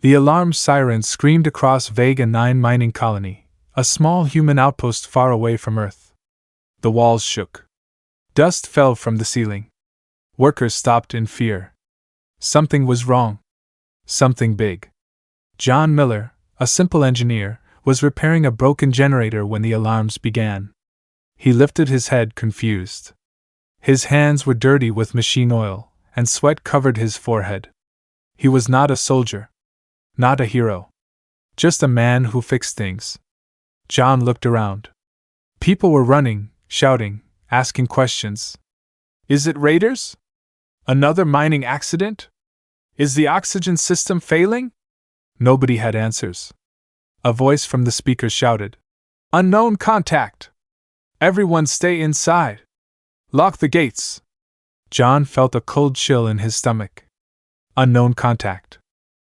The alarm siren screamed across Vega 9 mining colony, a small human outpost far away from Earth. The walls shook. Dust fell from the ceiling. Workers stopped in fear. Something was wrong. Something big. John Miller, a simple engineer, was repairing a broken generator when the alarms began. He lifted his head confused. His hands were dirty with machine oil, and sweat covered his forehead. He was not a soldier. Not a hero. Just a man who fixed things. John looked around. People were running, shouting, asking questions. Is it raiders? Another mining accident? Is the oxygen system failing? Nobody had answers. A voice from the speaker shouted, "Unknown contact! Everyone stay inside! Lock the gates!" John felt a cold chill in his stomach. Unknown contact.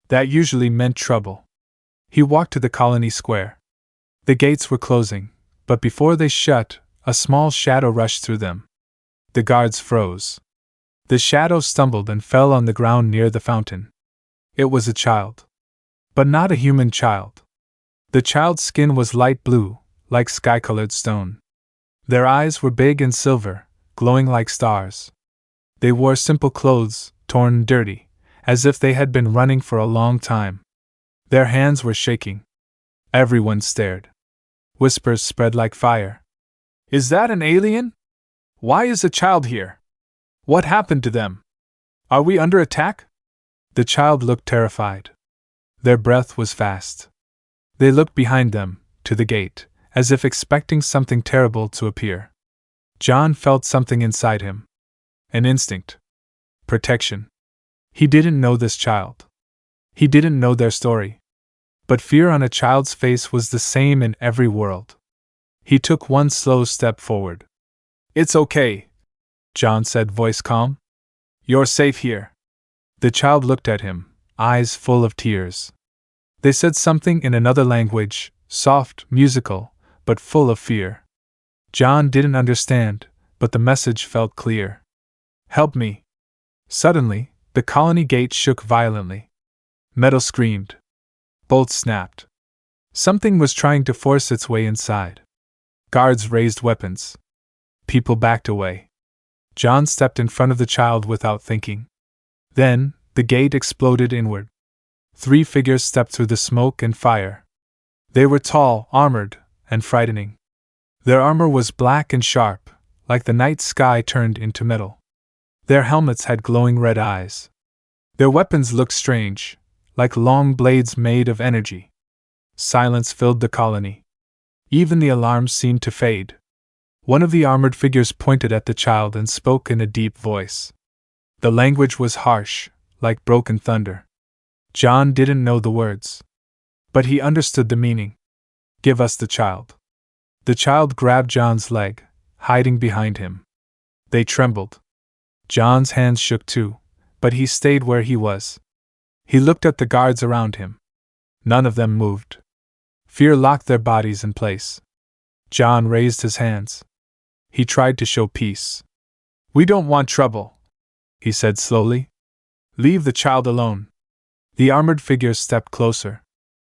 That usually meant trouble. He walked to the colony square. The gates were closing, but before they shut, a small shadow rushed through them. The guards froze. The shadow stumbled and fell on the ground near the fountain. It was a child. But not a human child. The child's skin was light blue, like sky-colored stone. Their eyes were big and silver, glowing like stars. They wore simple clothes, torn and dirty, as if they had been running for a long time. Their hands were shaking. Everyone stared. Whispers spread like fire. Is that an alien? Why is a child here? What happened to them? Are we under attack? The child looked terrified. Their breath was fast. They looked behind them, to the gate, as if expecting something terrible to appear. John felt something inside him. An instinct. Protection. He didn't know this child. He didn't know their story. But fear on a child's face was the same in every world. He took one slow step forward. It's okay, John said, voice calm. You're safe here. The child looked at him, eyes full of tears. They said something in another language, soft, musical, but full of fear. John didn't understand, but the message felt clear. Help me. Suddenly, the colony gate shook violently. Metal screamed. Bolts snapped. Something was trying to force its way inside. Guards raised weapons. People backed away. John stepped in front of the child without thinking. Then, the gate exploded inward. 3 figures stepped through the smoke and fire. They were tall, armored, and frightening. Their armor was black and sharp, like the night sky turned into metal. Their helmets had glowing red eyes. Their weapons looked strange, like long blades made of energy. Silence filled the colony. Even the alarms seemed to fade. One of the armored figures pointed at the child and spoke in a deep voice. The language was harsh, like broken thunder. John didn't know the words. But he understood the meaning. Give us the child. The child grabbed John's leg, hiding behind him. They trembled. John's hands shook too, but he stayed where he was. He looked at the guards around him. None of them moved. Fear locked their bodies in place. John raised his hands. He tried to show peace. We don't want trouble, he said slowly. Leave the child alone. The armored figures stepped closer.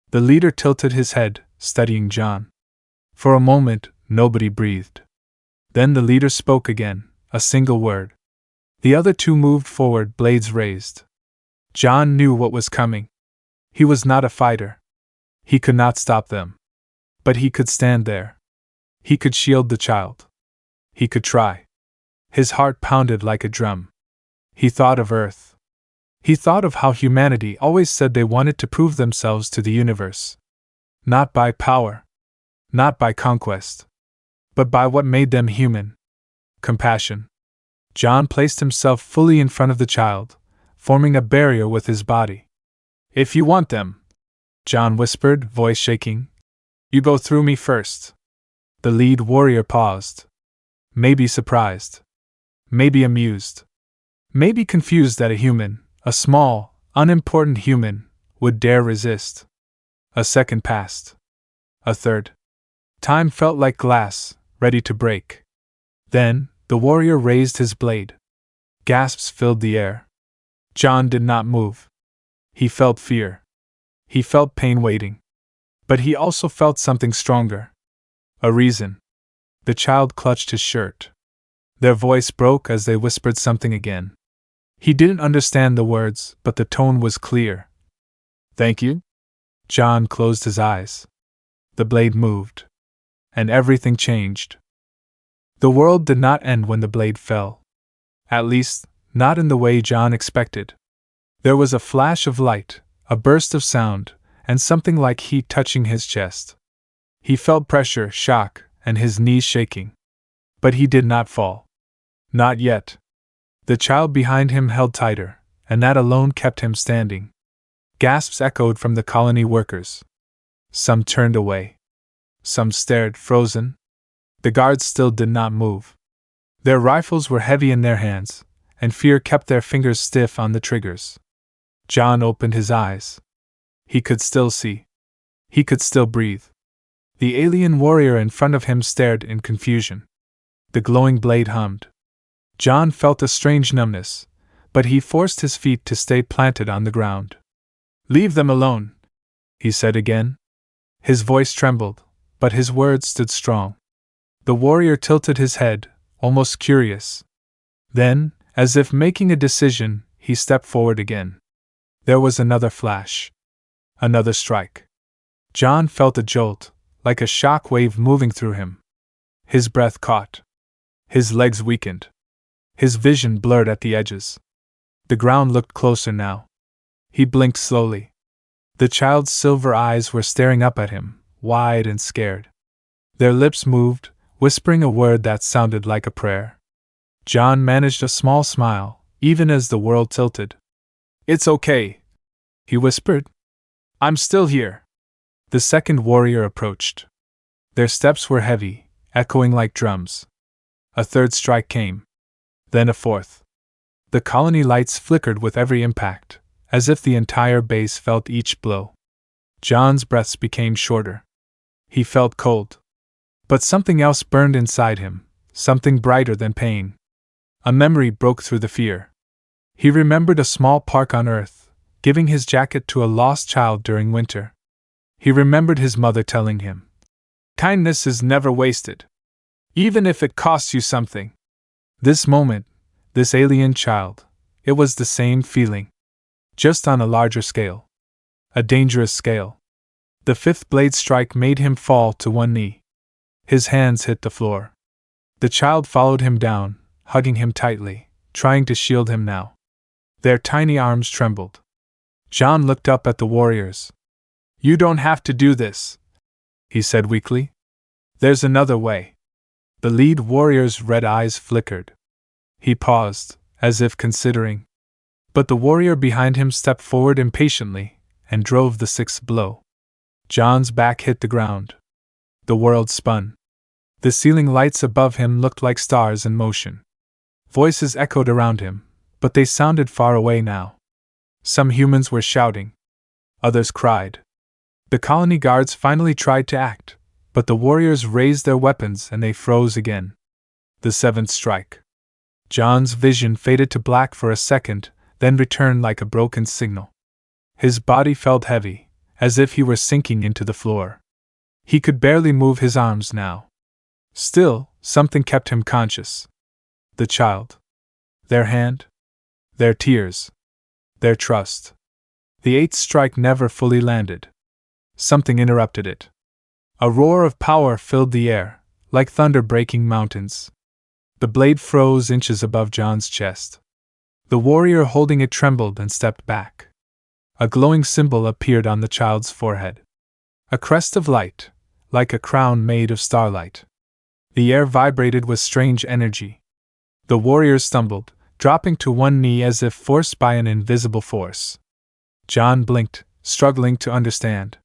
The leader tilted his head, studying John. For a moment, nobody breathed. Then the leader spoke again, a single word. The other 2 moved forward, blades raised. John knew what was coming. He was not a fighter. He could not stop them. But he could stand there. He could shield the child. He could try. His heart pounded like a drum. He thought of Earth. He thought of how humanity always said they wanted to prove themselves to the universe. Not by power. Not by conquest. But by what made them human. Compassion. John placed himself fully in front of the child, forming a barrier with his body. If you want them, John whispered, voice shaking, you go through me first. The lead warrior paused. Maybe surprised. Maybe amused. Maybe confused that a human, a small, unimportant human, would dare resist. A second passed. A third. Time felt like glass, ready to break. Then, the warrior raised his blade. Gasps filled the air. John did not move. He felt fear. He felt pain waiting. But he also felt something stronger. A reason. The child clutched his shirt. Their voice broke as they whispered something again. He didn't understand the words, but the tone was clear. Thank you? John closed his eyes. The blade moved. And everything changed. The world did not end when the blade fell. At least, not in the way John expected. There was a flash of light, a burst of sound, and something like heat touching his chest. He felt pressure, shock, and his knees shaking. But he did not fall. Not yet. The child behind him held tighter, and that alone kept him standing. Gasps echoed from the colony workers. Some turned away. Some stared, frozen. The guards still did not move. Their rifles were heavy in their hands, and fear kept their fingers stiff on the triggers. John opened his eyes. He could still see. He could still breathe. The alien warrior in front of him stared in confusion. The glowing blade hummed. John felt a strange numbness, but he forced his feet to stay planted on the ground. "Leave them alone," he said again. His voice trembled, but his words stood strong. The warrior tilted his head, almost curious. Then, as if making a decision, he stepped forward again. There was another flash. Another strike. John felt a jolt, like a shock wave moving through him. His breath caught. His legs weakened. His vision blurred at the edges. The ground looked closer now. He blinked slowly. The child's silver eyes were staring up at him, wide and scared. Their lips moved, whispering a word that sounded like a prayer. John managed a small smile, even as the world tilted. "It's okay," he whispered. "I'm still here." The second warrior approached. Their steps were heavy, echoing like drums. A third strike came. Then a fourth. The colony lights flickered with every impact, as if the entire base felt each blow. John's breaths became shorter. He felt cold. But something else burned inside him, something brighter than pain. A memory broke through the fear. He remembered a small park on Earth, giving his jacket to a lost child during winter. He remembered his mother telling him, "Kindness is never wasted, even if it costs you something." This moment, this alien child, it was the same feeling. Just on a larger scale. A dangerous scale. The fifth blade strike made him fall to one knee. His hands hit the floor. The child followed him down, hugging him tightly, trying to shield him now. Their tiny arms trembled. John looked up at the warriors. "You don't have to do this," he said weakly. "There's another way." The lead warrior's red eyes flickered. He paused, as if considering. But the warrior behind him stepped forward impatiently and drove the sixth blow. John's back hit the ground. The world spun. The ceiling lights above him looked like stars in motion. Voices echoed around him, but they sounded far away now. Some humans were shouting. Others cried. The colony guards finally tried to act, but the warriors raised their weapons and they froze again. The seventh strike. John's vision faded to black for a second, then returned like a broken signal. His body felt heavy, as if he were sinking into the floor. He could barely move his arms now. Still, something kept him conscious. The child. Their hand. Their tears. Their trust. The eighth strike never fully landed. Something interrupted it. A roar of power filled the air, like thunder breaking mountains. The blade froze inches above John's chest. The warrior holding it trembled and stepped back. A glowing symbol appeared on the child's forehead. A crest of light, like a crown made of starlight. The air vibrated with strange energy. The warrior stumbled, dropping to one knee as if forced by an invisible force. John blinked, struggling to understand.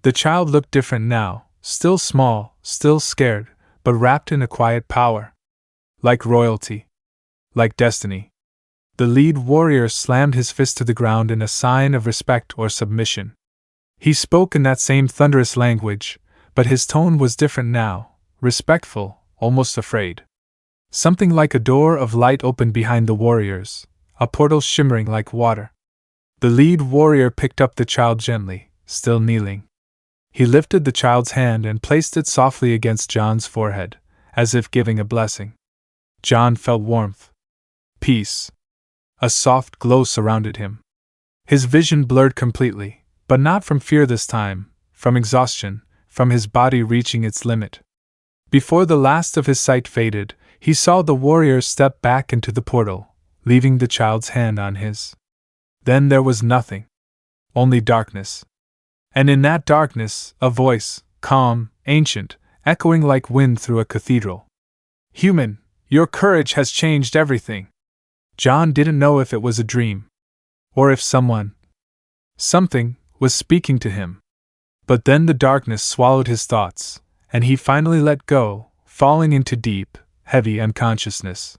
The child looked different now, still small, still scared, but wrapped in a quiet power. Like royalty. Like destiny. The lead warrior slammed his fist to the ground in a sign of respect or submission. He spoke in that same thunderous language, but his tone was different now, respectful, almost afraid. Something like a door of light opened behind the warriors, a portal shimmering like water. The lead warrior picked up the child gently, still kneeling. He lifted the child's hand and placed it softly against John's forehead, as if giving a blessing. John felt warmth, peace. A soft glow surrounded him. His vision blurred completely, but not from fear this time, from exhaustion, from his body reaching its limit. Before the last of his sight faded, he saw the warrior step back into the portal, leaving the child's hand on his. Then there was nothing. Only darkness. And in that darkness, a voice, calm, ancient, echoing like wind through a cathedral. Human, your courage has changed everything. John didn't know if it was a dream, or if something, was speaking to him. But then the darkness swallowed his thoughts, and he finally let go, falling into deep, heavy unconsciousness.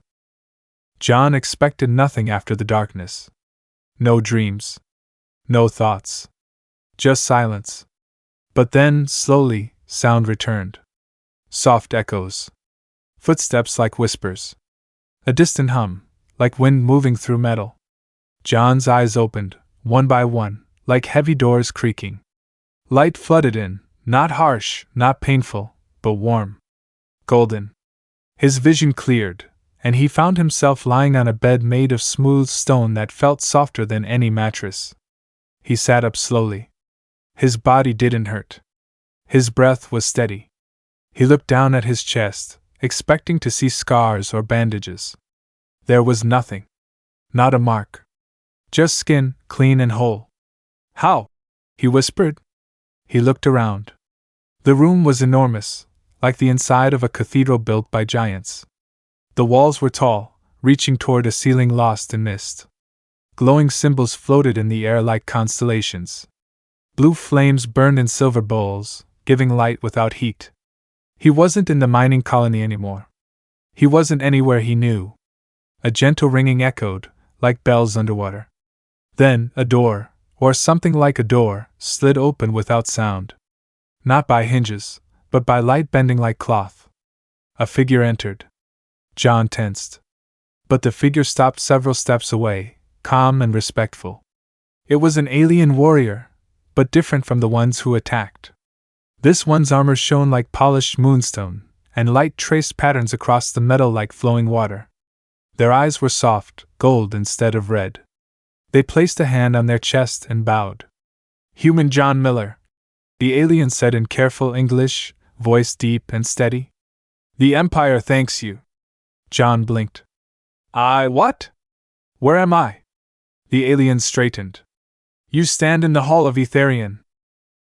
John expected nothing after the darkness. No dreams. No thoughts. Just silence. But then, slowly, sound returned. Soft echoes. Footsteps like whispers. A distant hum, like wind moving through metal. John's eyes opened, one by one, like heavy doors creaking. Light flooded in, not harsh, not painful, but warm. Golden. His vision cleared, and he found himself lying on a bed made of smooth stone that felt softer than any mattress. He sat up slowly. His body didn't hurt. His breath was steady. He looked down at his chest, expecting to see scars or bandages. There was nothing. Not a mark. Just skin, clean and whole. How? He whispered. He looked around. The room was enormous, like the inside of a cathedral built by giants. The walls were tall, reaching toward a ceiling lost in mist. Glowing symbols floated in the air like constellations. Blue flames burned in silver bowls, giving light without heat. He wasn't in the mining colony anymore. He wasn't anywhere he knew. A gentle ringing echoed, like bells underwater. Then, a door, or something like a door, slid open without sound. Not by hinges, but by light bending like cloth. A figure entered. John tensed. But the figure stopped several steps away, calm and respectful. It was an alien warrior, but different from the ones who attacked. This one's armor shone like polished moonstone, and light traced patterns across the metal like flowing water. Their eyes were soft, gold instead of red. They placed a hand on their chest and bowed. "Human John Miller," the alien said in careful English, voice deep and steady. "The Empire thanks you." John blinked. What? Where am I?" The alien straightened. "You stand in the Hall of Etherian,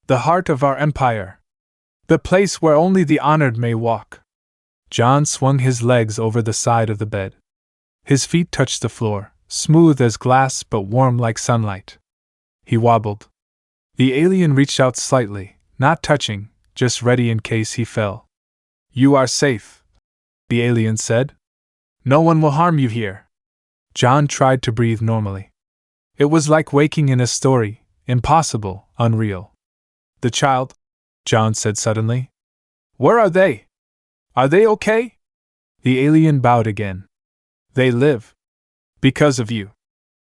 the heart of our empire. The place where only the honored may walk." John swung his legs over the side of the bed. His feet touched the floor, smooth as glass but warm like sunlight. He wobbled. The alien reached out slightly, not touching, just ready in case he fell. "You are safe," the alien said. "No one will harm you here." John tried to breathe normally. It was like waking in a story, impossible, unreal. "The child," John said suddenly. "Where are they? Are they okay?" The alien bowed again. "They live. Because of you."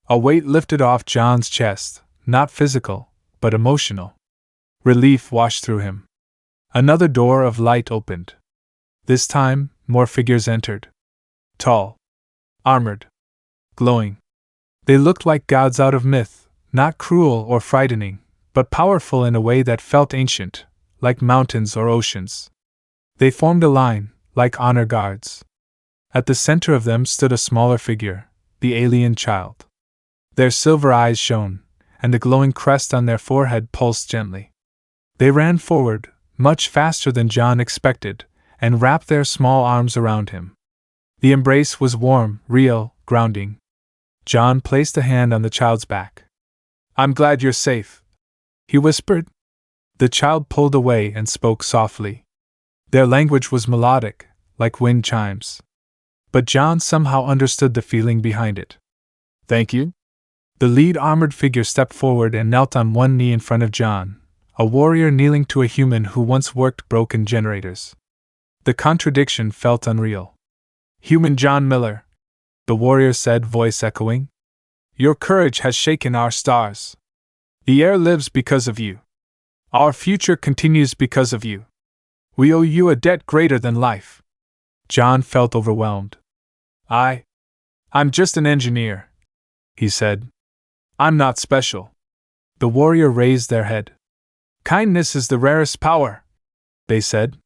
A weight lifted off John's chest, not physical, but emotional. Relief washed through him. Another door of light opened. This time, more figures entered. Tall. Armored. Glowing. They looked like gods out of myth, not cruel or frightening, but powerful in a way that felt ancient, like mountains or oceans. They formed a line, like honor guards. At the center of them stood a smaller figure, the alien child. Their silver eyes shone, and the glowing crest on their forehead pulsed gently. They ran forward, much faster than John expected, and wrapped their small arms around him. The embrace was warm, real, grounding. John placed a hand on the child's back. "I'm glad you're safe," he whispered. The child pulled away and spoke softly. Their language was melodic, like wind chimes. But John somehow understood the feeling behind it. "Thank you." The lead armored figure stepped forward and knelt on one knee in front of John, a warrior kneeling to a human who once worked broken generators. The contradiction felt unreal. "Human John Miller," the warrior said, voice echoing. "Your courage has shaken our stars. The air lives because of you." Our future continues because of you. We owe you a debt greater than life. John felt overwhelmed. I'm just an engineer, he said. I'm not special. The warrior raised their head. Kindness is the rarest power, they said.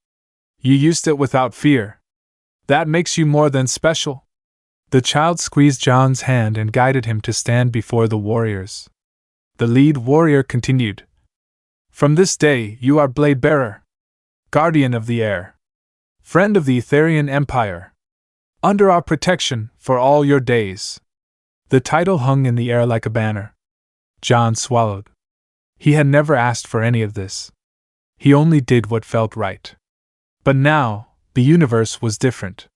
You used it without fear. That makes you more than special. The child squeezed John's hand and guided him to stand before the warriors. The lead warrior continued. From this day you are Blade Bearer, guardian of the air, friend of the Etherian Empire, under our protection for all your days. The title hung in the air like a banner. John swallowed. He had never asked for any of this. He only did what felt right. But now, the universe was different.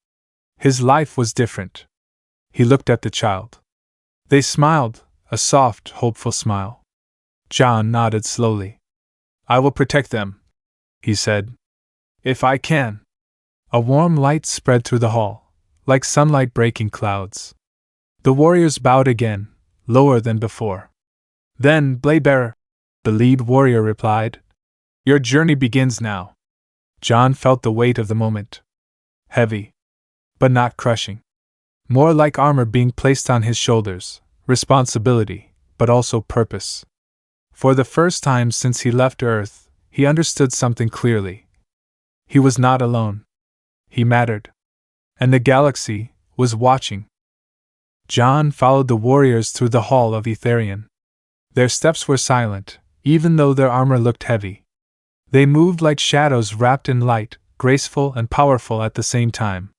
His life was different. He looked at the child. They smiled, a soft, hopeful smile. John nodded slowly. I will protect them, he said. If I can. A warm light spread through the hall, like sunlight breaking clouds. The warriors bowed again, lower than before. Then, Blade Bearer, the lead warrior replied. Your journey begins now. John felt the weight of the moment. Heavy, but not crushing. More like armor being placed on his shoulders, responsibility, but also purpose. For the first time since he left Earth, he understood something clearly. He was not alone. He mattered. And the galaxy was watching. John followed the warriors through the hall of Etherian. Their steps were silent, even though their armor looked heavy. They moved like shadows wrapped in light, graceful and powerful at the same time.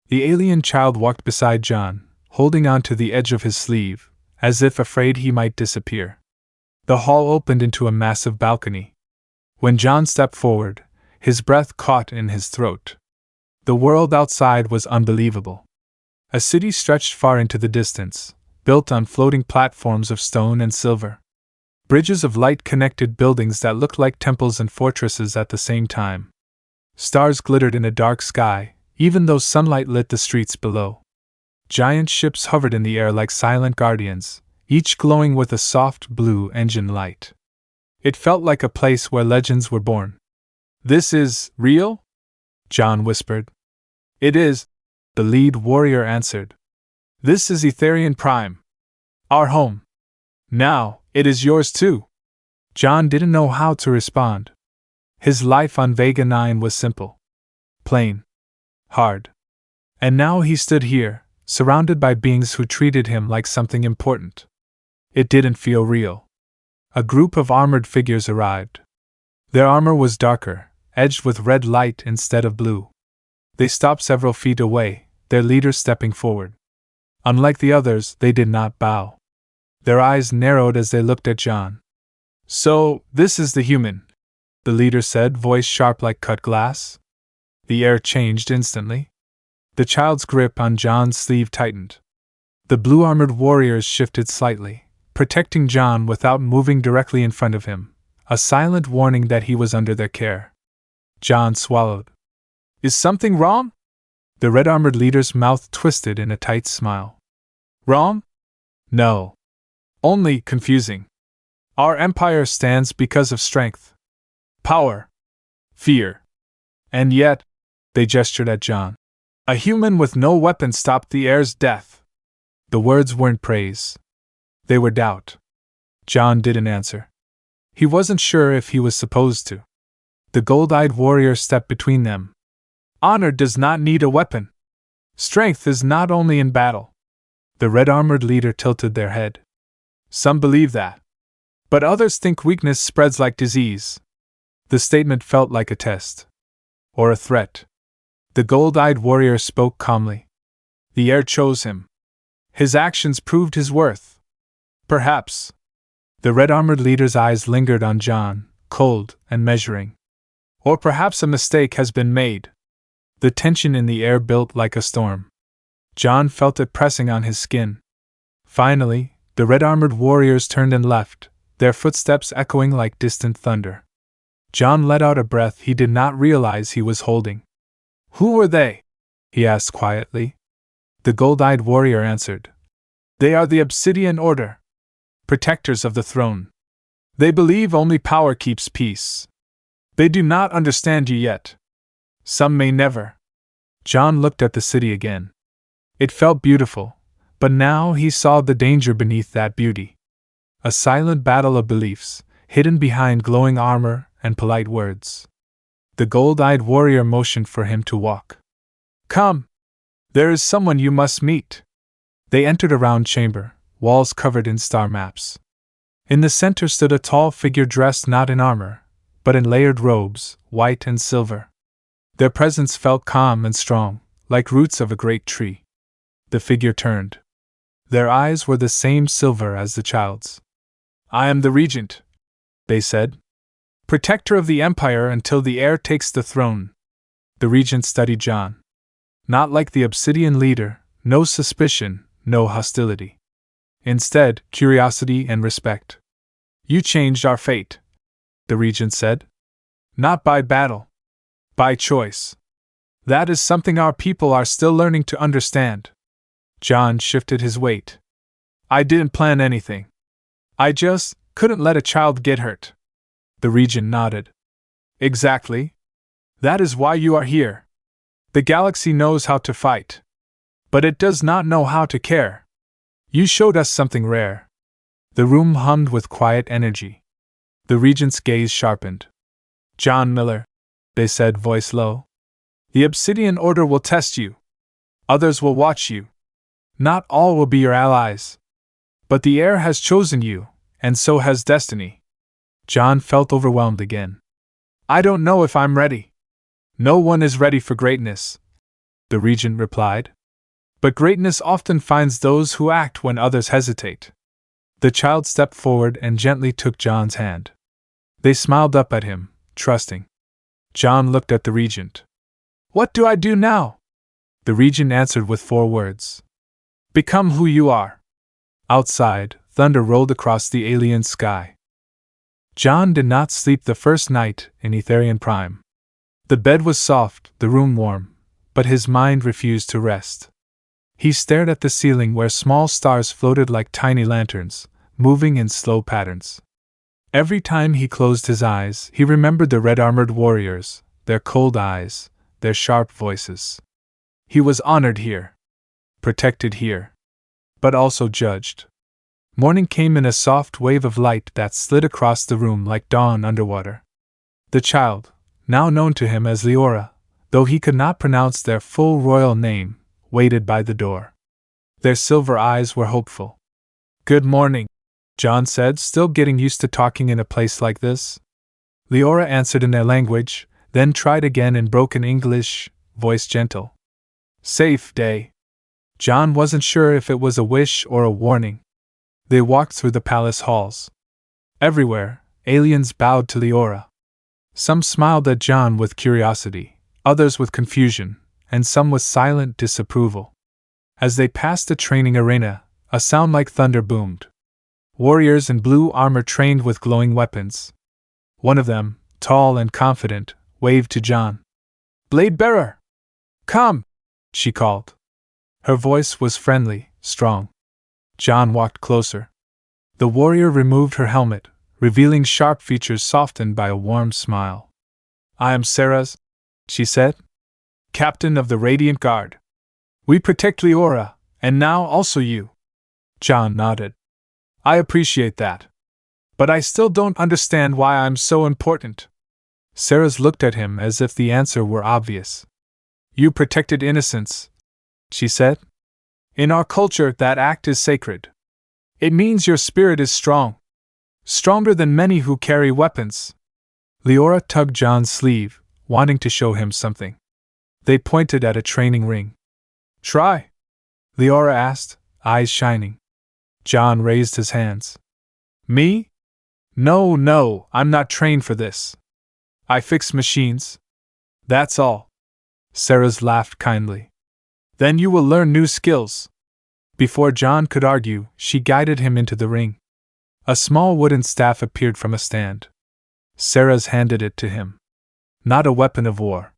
The alien child walked beside John, holding on to the edge of his sleeve, as if afraid he might disappear. The hall opened into a massive balcony. When John stepped forward, his breath caught in his throat. The world outside was unbelievable. A city stretched far into the distance, built on floating platforms of stone and silver. Bridges of light connected buildings that looked like temples and fortresses at the same time. Stars glittered in a dark sky, even though sunlight lit the streets below. Giant ships hovered in the air like silent guardians, each glowing with a soft blue engine light. It felt like a place where legends were born. This is real? John whispered. It is, the lead warrior answered. This is Etherian Prime. Our home. Now, it is yours too. John didn't know how to respond. His life on Vega 9 was simple. Plain. Hard. And now he stood here, surrounded by beings who treated him like something important. It didn't feel real. A group of armored figures arrived. Their armor was darker, edged with red light instead of blue. They stopped several feet away, their leader stepping forward. Unlike the others, they did not bow. Their eyes narrowed as they looked at John. So, this is the human, the leader said, voice sharp like cut glass. The air changed instantly. The child's grip on John's sleeve tightened. The blue-armored warriors shifted slightly, protecting John without moving directly in front of him, a silent warning that he was under their care. John swallowed. Is something wrong? The red-armored leader's mouth twisted in a tight smile. Wrong? No. Only confusing. Our empire stands because of strength, power, fear. And yet, they gestured at John. A human with no weapon stopped the heir's death. The words weren't praise. They were doubt. John didn't answer. He wasn't sure if he was supposed to. The gold-eyed warrior stepped between them. Honor does not need a weapon. Strength is not only in battle. The red-armored leader tilted their head. Some believe that. But others think weakness spreads like disease. The statement felt like a test. Or a threat. The gold-eyed warrior spoke calmly. The heir chose him. His actions proved his worth. Perhaps. The red-armored leader's eyes lingered on John, cold and measuring. Or perhaps a mistake has been made. The tension in the air built like a storm. John felt it pressing on his skin. Finally, the red-armored warriors turned and left, their footsteps echoing like distant thunder. John let out a breath he did not realize he was holding. Who were they? He asked quietly. The gold-eyed warrior answered. They are the Obsidian Order, protectors of the throne. They believe only power keeps peace. They do not understand you yet. Some may never. John looked at the city again. It felt beautiful, but now he saw the danger beneath that beauty. A silent battle of beliefs, hidden behind glowing armor and polite words. The gold-eyed warrior motioned for him to walk. Come! There is someone you must meet. They entered a round chamber, walls covered in star maps. In the center stood a tall figure dressed not in armor, but in layered robes, white and silver. Their presence felt calm and strong, like roots of a great tree. The figure turned. Their eyes were the same silver as the child's. I am the regent, they said. Protector of the empire until the heir takes the throne. The regent studied John. Not like the obsidian leader, no suspicion, no hostility. Instead, curiosity and respect. You changed our fate, the regent said. Not by battle. By choice. That is something our people are still learning to understand. John shifted his weight. I didn't plan anything. I just couldn't let a child get hurt. The regent nodded. Exactly. That is why you are here. The galaxy knows how to fight. But it does not know how to care. You showed us something rare. The room hummed with quiet energy. The regent's gaze sharpened. John Miller, they said, voice low. The Obsidian Order will test you. Others will watch you. Not all will be your allies. But the heir has chosen you, and so has destiny. John felt overwhelmed again. I don't know if I'm ready. No one is ready for greatness, the regent replied. But greatness often finds those who act when others hesitate. The child stepped forward and gently took John's hand. They smiled up at him, trusting. John looked at the regent. What do I do now? The regent answered with 4 words. Become who you are. Outside, thunder rolled across the alien sky. John did not sleep the first night in Etherian Prime. The bed was soft, the room warm, but his mind refused to rest. He stared at the ceiling where small stars floated like tiny lanterns, moving in slow patterns. Every time he closed his eyes, he remembered the red-armored warriors, their cold eyes, their sharp voices. He was honored here, protected here, but also judged. Morning came in a soft wave of light that slid across the room like dawn underwater. The child, now known to him as Leora, though he could not pronounce their full royal name, waited by the door. Their silver eyes were hopeful. Good morning, John said, still getting used to talking in a place like this. Leora answered in their language, then tried again in broken English, voice gentle. Safe day. John wasn't sure if it was a wish or a warning. They walked through the palace halls. Everywhere, aliens bowed to Leora. Some smiled at John with curiosity, others with confusion, and some with silent disapproval. As they passed the training arena, a sound like thunder boomed. Warriors in blue armor trained with glowing weapons. One of them, tall and confident, waved to John. Blade bearer! Come! She called. Her voice was friendly, strong. John walked closer. The warrior removed her helmet, revealing sharp features softened by a warm smile. I am Sarah's, she said. Captain of the Radiant Guard. We protect Leora, and now also you. John nodded. I appreciate that. But I still don't understand why I'm so important. Sarah's looked at him as if the answer were obvious. You protected innocence, she said. In our culture, that act is sacred. It means your spirit is strong. Stronger than many who carry weapons. Leora tugged John's sleeve, wanting to show him something. They pointed at a training ring. Try? Leora asked, eyes shining. John raised his hands. Me? No, I'm not trained for this. I fix machines. That's all. Sarah's laughed kindly. Then you will learn new skills. Before John could argue, she guided him into the ring. A small wooden staff appeared from a stand. Sarah's handed it to him. Not a weapon of war.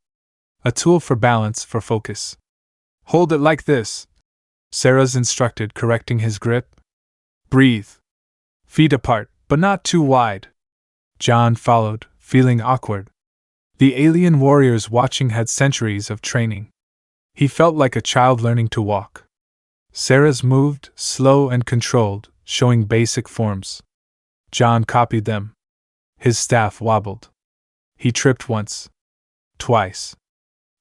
A tool for balance, for focus. Hold it like this, Sarah's instructed, correcting his grip. Breathe. Feet apart, but not too wide. John followed, feeling awkward. The alien warriors watching had centuries of training. He felt like a child learning to walk. Sarah's moved, slow and controlled, showing basic forms. John copied them. His staff wobbled. He tripped once. Twice.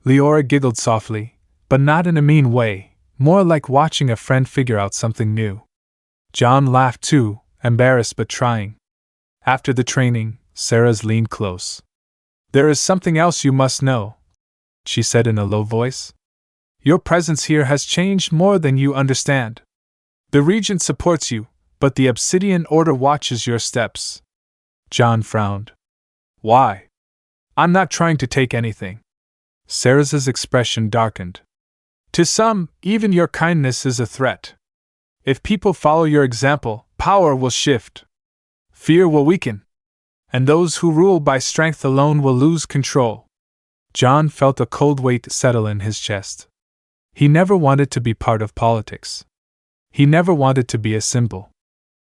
Leora giggled softly, but not in a mean way, more like watching a friend figure out something new. John laughed too, embarrassed but trying. After the training, Sarah's leaned close. "There is something else you must know," she said in a low voice. "Your presence here has changed more than you understand. The Regent supports you, but the Obsidian Order watches your steps." John frowned. "Why? I'm not trying to take anything." Sarah's expression darkened. "To some, even your kindness is a threat. If people follow your example, power will shift. Fear will weaken. And those who rule by strength alone will lose control." John felt a cold weight settle in his chest. He never wanted to be part of politics. He never wanted to be a symbol.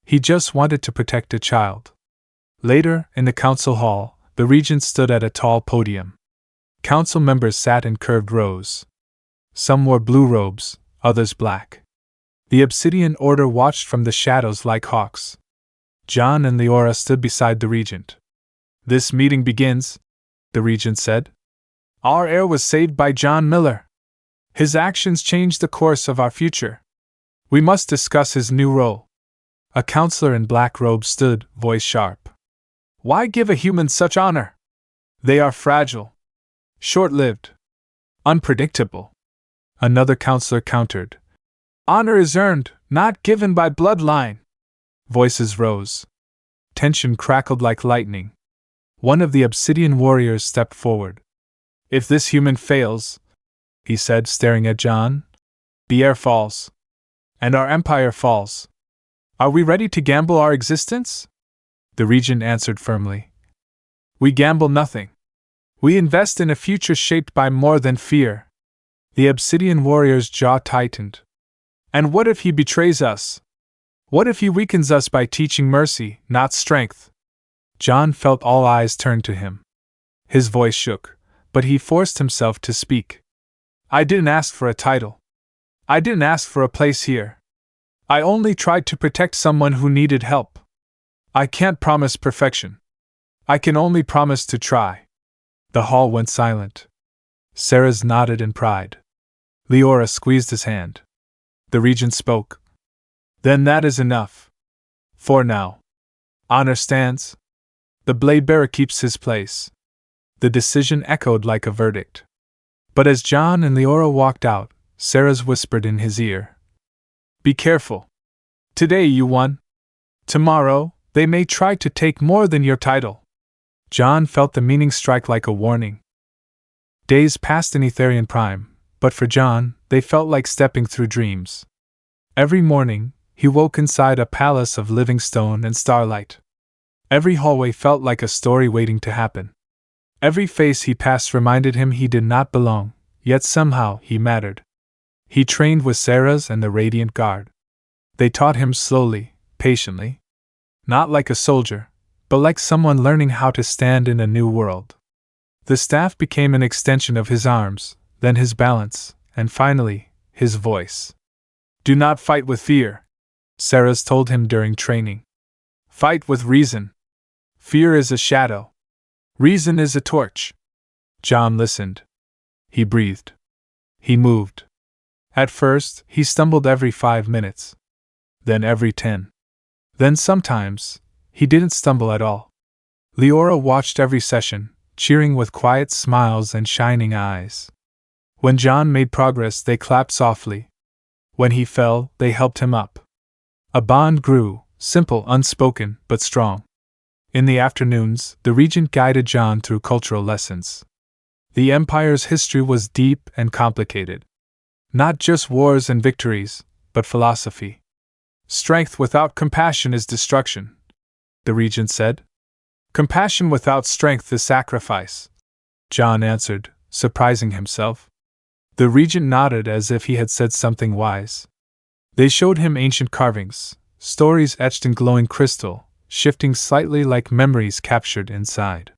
He just wanted to protect a child. Later, in the council hall, the regent stood at a tall podium. Council members sat in curved rows. Some wore blue robes, others black. The Obsidian Order watched from the shadows like hawks. John and Leora stood beside the regent. "This meeting begins," the regent said. "Our heir was saved by John Miller. His actions changed the course of our future. We must discuss his new role." A counselor in black robes stood, voice sharp. "Why give a human such honor? They are fragile, short-lived, unpredictable." Another counselor countered. "Honor is earned, not given by bloodline." Voices rose. Tension crackled like lightning. One of the Obsidian warriors stepped forward. "If this human fails," he said, staring at John, "the heir falls. And our empire falls. Are we ready to gamble our existence?" The regent answered firmly. "We gamble nothing. We invest in a future shaped by more than fear." The Obsidian warrior's jaw tightened. "And what if he betrays us? What if he weakens us by teaching mercy, not strength?" John felt all eyes turn to him. His voice shook, but he forced himself to speak. "I didn't ask for a title. I didn't ask for a place here. I only tried to protect someone who needed help. I can't promise perfection. I can only promise to try." The hall went silent. Sarah's nodded in pride. Leora squeezed his hand. The regent spoke. "Then that is enough. For now. Honor stands. The blade bearer keeps his place." The decision echoed like a verdict. But as John and Leora walked out, Sarah's whispered in his ear. "Be careful. Today you won. Tomorrow, they may try to take more than your title." John felt the meaning strike like a warning. Days passed in Etherian Prime, but for John, they felt like stepping through dreams. Every morning, he woke inside a palace of living stone and starlight. Every hallway felt like a story waiting to happen. Every face he passed reminded him he did not belong, yet somehow he mattered. He trained with Sarah's and the Radiant Guard. They taught him slowly, patiently. Not like a soldier, but like someone learning how to stand in a new world. The staff became an extension of his arms, then his balance, and finally, his voice. "Do not fight with fear," Sarah's told him during training. "Fight with reason. Fear is a shadow. Reason is a torch." John listened. He breathed. He moved. At first, he stumbled every 5 minutes. Then every 10. Then sometimes, he didn't stumble at all. Leora watched every session, cheering with quiet smiles and shining eyes. When John made progress, they clapped softly. When he fell, they helped him up. A bond grew, simple, unspoken, but strong. In the afternoons, the regent guided John through cultural lessons. The Empire's history was deep and complicated. Not just wars and victories, but philosophy. "Strength without compassion is destruction," the regent said. "Compassion without strength is sacrifice," John answered, surprising himself. The regent nodded as if he had said something wise. They showed him ancient carvings, stories etched in glowing crystal, shifting slightly like memories captured inside.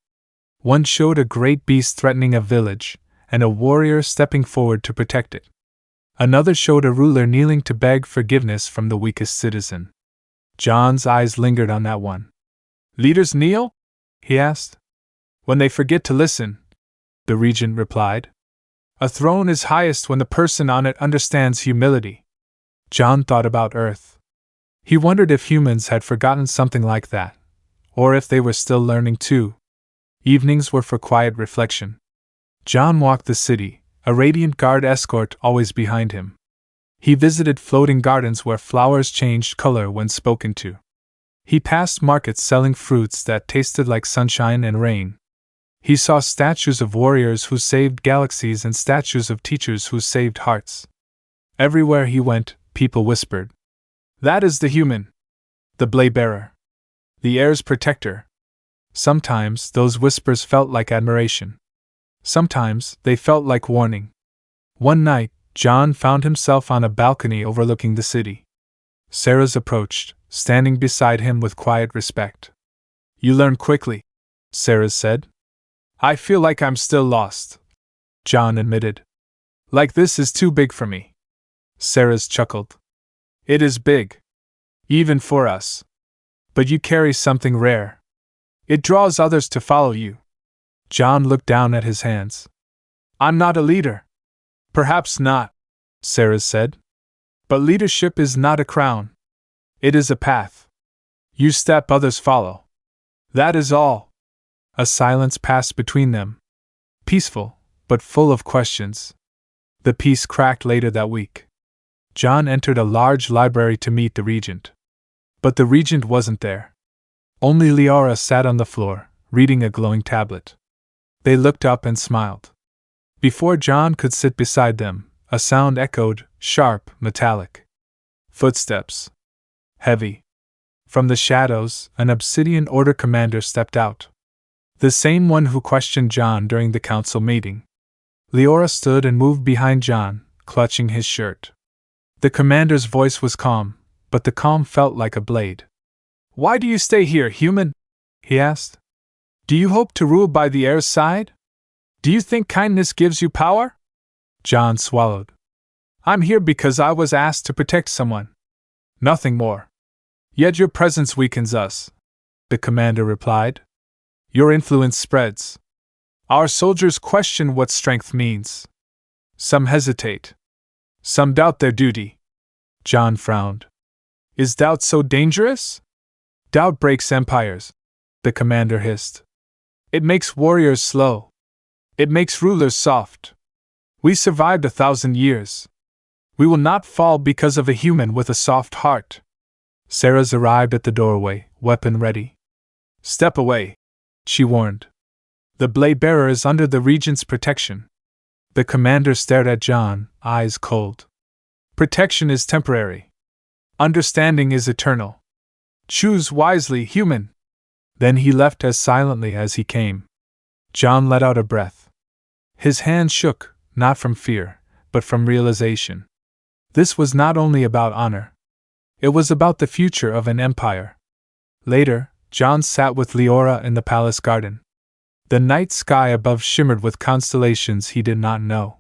One showed a great beast threatening a village, and a warrior stepping forward to protect it. Another showed a ruler kneeling to beg forgiveness from the weakest citizen. John's eyes lingered on that one. "Leaders kneel?" he asked. "When they forget to listen," the regent replied. "A throne is highest when the person on it understands humility." John thought about Earth. He wondered if humans had forgotten something like that, or if they were still learning too. Evenings were for quiet reflection. John walked the city, a radiant guard escort always behind him. He visited floating gardens where flowers changed color when spoken to. He passed markets selling fruits that tasted like sunshine and rain. He saw statues of warriors who saved galaxies and statues of teachers who saved hearts. Everywhere he went, people whispered, "That is the human, the blade bearer, the heir's protector." Sometimes those whispers felt like admiration. Sometimes they felt like warning. One night, John found himself on a balcony overlooking the city. Sarah's approached, standing beside him with quiet respect. "You learn quickly," Sarah said. "I feel like I'm still lost," John admitted. "Like this is too big for me." Sarah chuckled. "It is big. Even for us. But you carry something rare. It draws others to follow you." John looked down at his hands. "I'm not a leader." "Perhaps not," Sarah said. "But leadership is not a crown. It is a path. You step, others follow. That is all." A silence passed between them. Peaceful, but full of questions. The peace cracked later that week. John entered a large library to meet the regent. But the regent wasn't there. Only Leora sat on the floor, reading a glowing tablet. They looked up and smiled. Before John could sit beside them, a sound echoed, sharp, metallic. Footsteps. Heavy. From the shadows, an Obsidian Order commander stepped out. The same one who questioned John during the council meeting. Leora stood and moved behind John, clutching his shirt. The commander's voice was calm, but the calm felt like a blade. "Why do you stay here, human?" he asked. "Do you hope to rule by the heir's side? Do you think kindness gives you power?" John swallowed. "I'm here because I was asked to protect someone. Nothing more. Yet your presence weakens us," the commander replied. "Your influence spreads. Our soldiers question what strength means. Some hesitate. Some doubt their duty." John frowned. "Is doubt so dangerous?" "Doubt breaks empires," the commander hissed. "It makes warriors slow. It makes rulers soft. We survived 1,000 years. We will not fall because of a human with a soft heart." Sarah's arrived at the doorway, weapon ready. "Step away," she warned. "The blade bearer is under the regent's protection." The commander stared at John, eyes cold. "Protection is temporary. Understanding is eternal. Choose wisely, human." Then he left as silently as he came. John let out a breath. His hand shook, not from fear, but from realization. This was not only about honor. It was about the future of an empire. Later, John sat with Leora in the palace garden. The night sky above shimmered with constellations he did not know.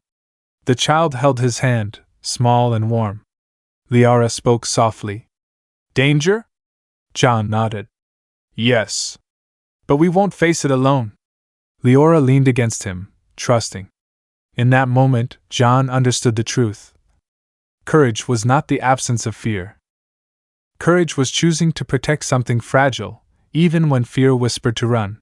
The child held his hand, small and warm. Leora spoke softly. "Danger?" John nodded. "Yes. But we won't face it alone." Leora leaned against him, trusting. In that moment, John understood the truth. Courage was not the absence of fear. Courage was choosing to protect something fragile, even when fear whispered to run.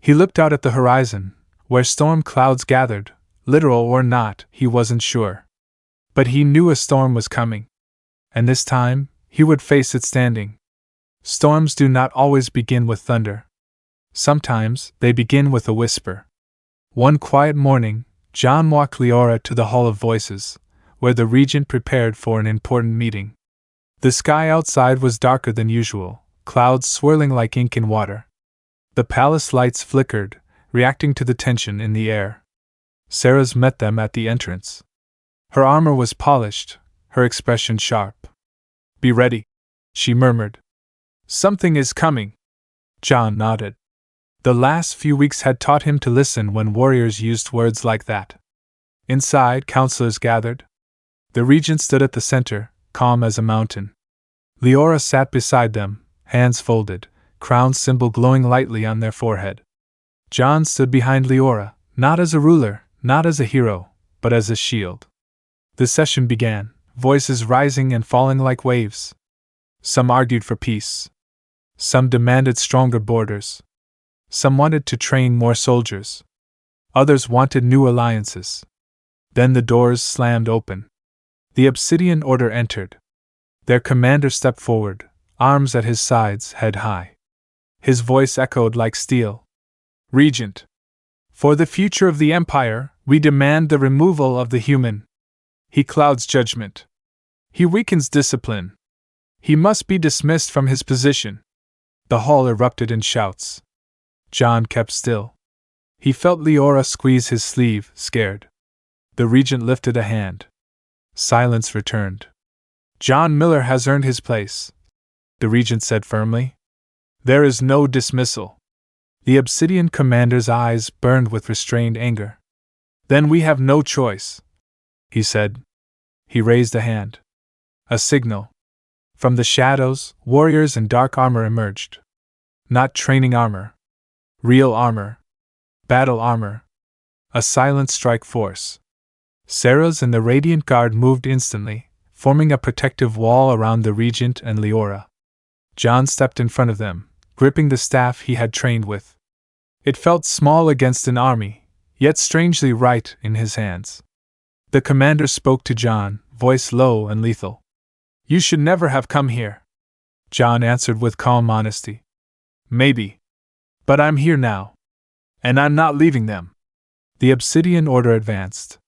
He looked out at the horizon, where storm clouds gathered, literal or not, he wasn't sure. But he knew a storm was coming. And this time, he would face it standing. Storms do not always begin with thunder. Sometimes, they begin with a whisper. One quiet morning, John walked Leora to the Hall of Voices, where the regent prepared for an important meeting. The sky outside was darker than usual, clouds swirling like ink in water. The palace lights flickered, reacting to the tension in the air. Sarah's met them at the entrance. Her armor was polished, her expression sharp. "Be ready," she murmured. "Something is coming." John nodded. The last few weeks had taught him to listen when warriors used words like that. Inside, counselors gathered. The regent stood at the center, calm as a mountain. Leora sat beside them, hands folded, crown symbol glowing lightly on their forehead. John stood behind Leora, not as a ruler, not as a hero, but as a shield. The session began, voices rising and falling like waves. Some argued for peace. Some demanded stronger borders. Some wanted to train more soldiers. Others wanted new alliances. Then the doors slammed open. The Obsidian Order entered. Their commander stepped forward, arms at his sides, head high. His voice echoed like steel. Regent, for the future of the Empire, we demand the removal of the human. He clouds judgment. He weakens discipline. He must be dismissed from his position. The hall erupted in shouts. John kept still. He felt Leora squeeze his sleeve, scared. The regent lifted a hand. Silence returned. John Miller has earned his place, the regent said firmly. There is no dismissal. The Obsidian commander's eyes burned with restrained anger. Then we have no choice, he said. He raised a hand. A signal. From the shadows, warriors in dark armor emerged. Not training armor. Real armor. Battle armor. A silent strike force. Sarah's and the Radiant Guard moved instantly, forming a protective wall around the regent and Leora. John stepped in front of them, gripping the staff he had trained with. It felt small against an army, yet strangely right in his hands. The commander spoke to John, voice low and lethal. You should never have come here. John answered with calm honesty. Maybe. But I'm here now. And I'm not leaving them. The Obsidian Order advanced.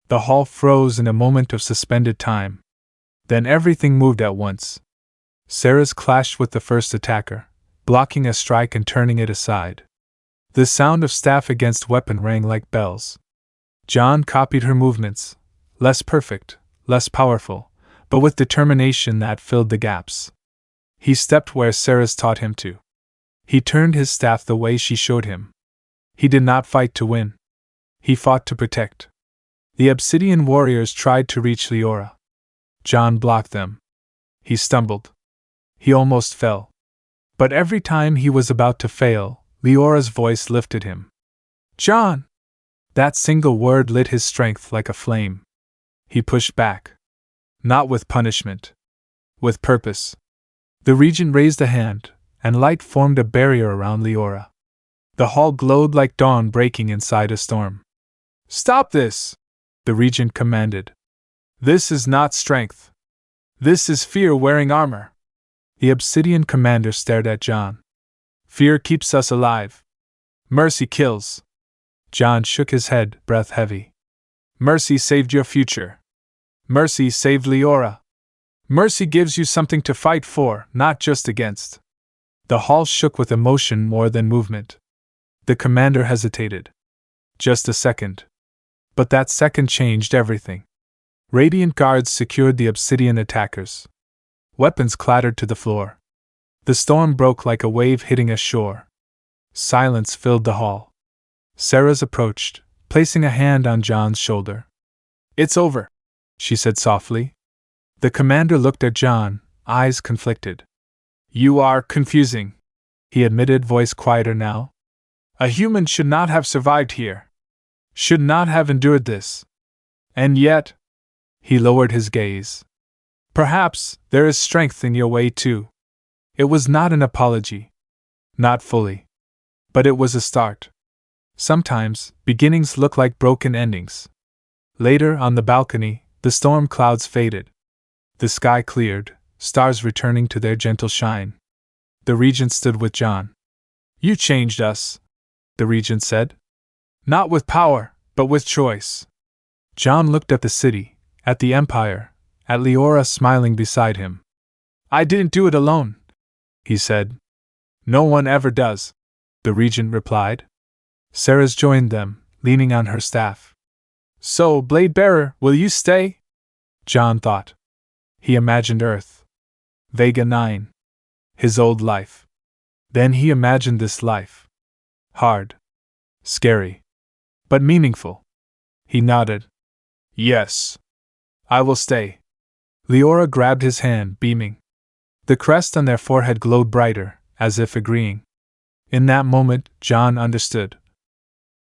The hall froze in a moment of suspended time. Then everything moved at once. Sarah's clashed with the first attacker, blocking a strike and turning it aside. The sound of staff against weapon rang like bells. John copied her movements, less perfect, less powerful, but with determination that filled the gaps. He stepped where Sarah's taught him to. He turned his staff the way she showed him. He did not fight to win. He fought to protect. The Obsidian warriors tried to reach Leora. John blocked them. He stumbled. He almost fell. But every time he was about to fail, Leora's voice lifted him. John! That single word lit his strength like a flame. He pushed back. Not with punishment. With purpose. The regent raised a hand, and light formed a barrier around Leora. The hall glowed like dawn breaking inside a storm. Stop this! The regent commanded. This is not strength. This is fear wearing armor. The Obsidian commander stared at John. Fear keeps us alive. Mercy kills. John shook his head, breath heavy. Mercy saved your future. Mercy saved Leora. Mercy gives you something to fight for, not just against. The hall shook with emotion more than movement. The commander hesitated. Just a second. But that second changed everything. Radiant guards secured the Obsidian attackers. Weapons clattered to the floor. The storm broke like a wave hitting a shore. Silence filled the hall. Sarah's approached, placing a hand on John's shoulder. It's over, she said softly. The commander looked at John, eyes conflicted. You are confusing, he admitted, voice quieter now. A human should not have survived here. Should not have endured this. And yet, he lowered his gaze. Perhaps there is strength in your way too. It was not an apology. Not fully. But it was a start. Sometimes, beginnings look like broken endings. Later, on the balcony, the storm clouds faded. The sky cleared, stars returning to their gentle shine. The regent stood with John. You changed us, the regent said. Not with power, but with choice. John looked at the city, at the Empire, at Leora smiling beside him. I didn't do it alone, he said. No one ever does, the regent replied. Sarah's joined them, leaning on her staff. So, Blade Bearer, will you stay? John thought. He imagined Earth. Vega 9. His old life. Then he imagined this life. Hard. Scary. But meaningful. He nodded. Yes. I will stay. Leora grabbed his hand, beaming. The crest on their forehead glowed brighter, as if agreeing. In that moment, John understood.